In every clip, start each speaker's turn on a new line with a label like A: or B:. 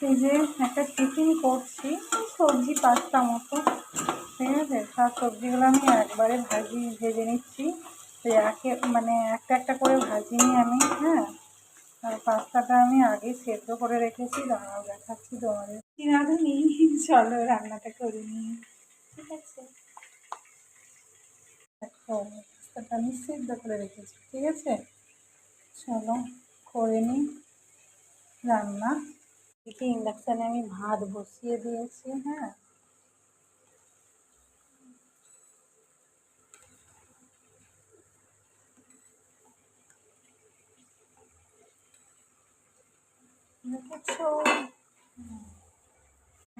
A: এই যে একটা টিফিন করছি, সবজি পাস্তা মতো, ঠিক আছে। সব সবজিগুলো আমি একবারে ভেজে নিচ্ছি, মানে একটা একটা করে ভাজিনি আমি, হ্যাঁ। আর পাস্তাটা আমি আগে সেদ্ধ করে রেখেছি, দাঁড়াও দেখাচ্ছি তোমাদের। রাঁধুনি, চলো রান্নাটা করে নিই, ঠিক আছে। দেখো পাস্তাটা আমি সেদ্ধ করে রেখেছি, ঠিক আছে। চলো করে নিই রান্না। এদিকে ইন্ডাকশানে আমি ভাত বসিয়ে দিয়েছি, হ্যাঁ। দেখেছো,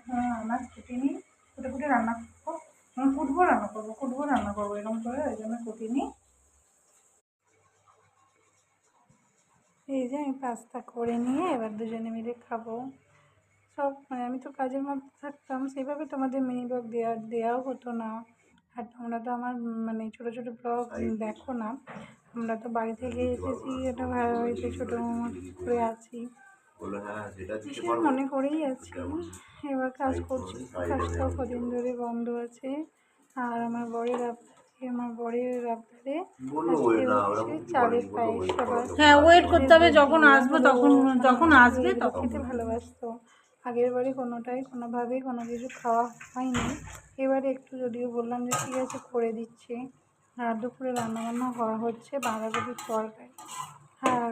A: হ্যাঁ আমার কুটি নিই, কুটে কুটে রান্না করবো, কুটবো রান্না করবো এরকম করে, ওই জন্য কুটি নিই। এই যে আমি পাস্তা করে নিয়ে এবার দুজনে মিলে খাবো। সব মানে আমি তো কাজের মধ্যে থাকতাম, সেভাবে তোমাদের মিনি ব্লগ দেওয়াও হতো না। আর তোমরা তো আমার মানে ছোটো ছোটো ব্লগ দেখো না। আমরা তো বাড়ি থেকে এসেছি, একটা ভাড়া বাড়িতে ছোটো করে আছি, সে মনে করেই আছি। এবার কাজ করছি, কাজটাও কদিন ধরে বন্ধ আছে। আর আমার বরের আবদারে আজকে হচ্ছে চালের পায়েস সবার।
B: হ্যাঁ, ওয়েট করতে হবে, যখন আসবো যখন আসবে তখন
A: খেতে ভালোবাসতো। আগের বারে কোনোভাবেই কোনো কিছু খাওয়া হয়নি। এবারে একটু যদিও বললাম যে ঠিক আছে করে দিচ্ছি। আর দুপুরে রান্নাবান্না হচ্ছে বাঁধাকপির তরকারি। আর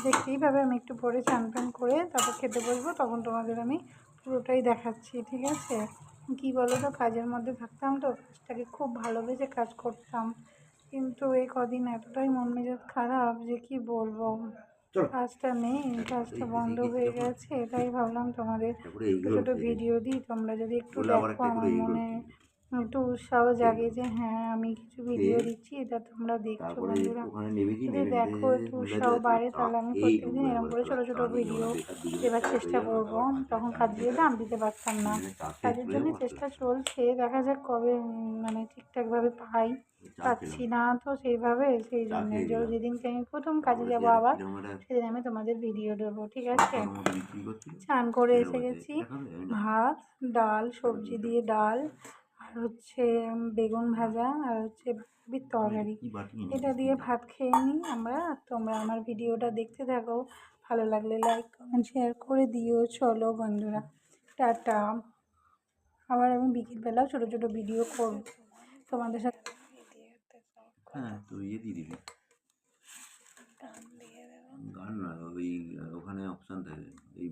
A: দেখতেই পাবে আমি একটু পরে চান টান করে তারপর খেতে বসবো, তখন তোমাদের আমি পুরোটাই দেখাচ্ছি, ঠিক আছে। কী বলো তো, কাজের মধ্যে থাকতাম তো, কাজটাকে খুব ভালোবেসে কাজ করতাম, কিন্তু এই কদিন এতটাই মন মেজাজ খারাপ যে কি বলবো। কাজটা নেই, কাজটা বন্ধ হয়ে গেছে, তাই ভাবলাম তোমাদের ছোটো ছোটো ভিডিও দিই, তোমরা যদি একটু দেখো আমার মনে একটু উৎসাহ জাগে যে হ্যাঁ আমি কিছু ভিডিও দিচ্ছি, এটা তোমরা দেখছো বন্ধুরা। যদি দেখো একটু উৎসাহ বাড়ে, তাহলে আমি প্রত্যেকদিন এরকম করে ছোটো ছোটো ভিডিও দেওয়ার চেষ্টা করব। তখন কাজের দাম দিতে পারতাম না, কাজের জন্য চেষ্টা চলছে, দেখা যাক কবে মানে ঠিকঠাকভাবে পাচ্ছি না তো সেইভাবে, সেই জন্য যেদিনকে আমি প্রথম কাজে যাব আবার, সেদিন আমি তোমাদের ভিডিও দেবো, ঠিক আছে। স্নান করে এসে গেছি, ভাত ডাল, সবজি দিয়ে ডাল, আর হচ্ছে বেগুন ভাজা, আর হচ্ছে বাঁধাকপির তরকারি, এটা দিয়ে ভাত খেয়ে নিই আমরা। আর তোমরা আমার ভিডিওটা দেখতে থাকো, ভালো লাগলে লাইক কমেন্ট শেয়ার করে দিও। চলো বন্ধুরা, টাটা। আবার আমি বিকেলবেলাও ছোটো ছোটো ভিডিও করব তোমাদের সাথে।
C: হ্যাঁ, তো দিয়ে দিবি, গান নয়, ওই ওখানে অপশান থাকে এই